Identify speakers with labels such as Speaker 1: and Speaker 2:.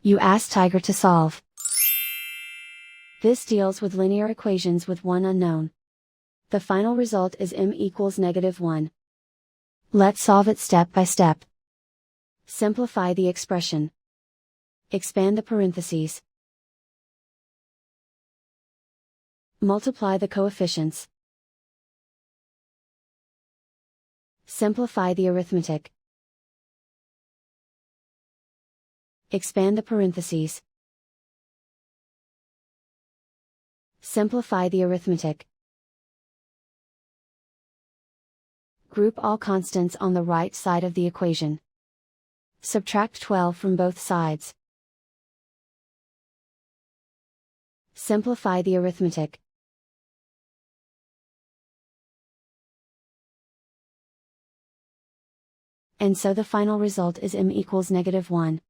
Speaker 1: You ask Tiger to solve. This deals with linear equations with one unknown. The final result is m equals -1. Let's solve it step by step. Simplify the expression. Expand the parentheses. Multiply the coefficients. Simplify the arithmetic. Expand the parentheses. Simplify the arithmetic. Group all constants on the right side of the equation. Subtract 12 from both sides. Simplify the arithmetic. And so the final result is m equals -1.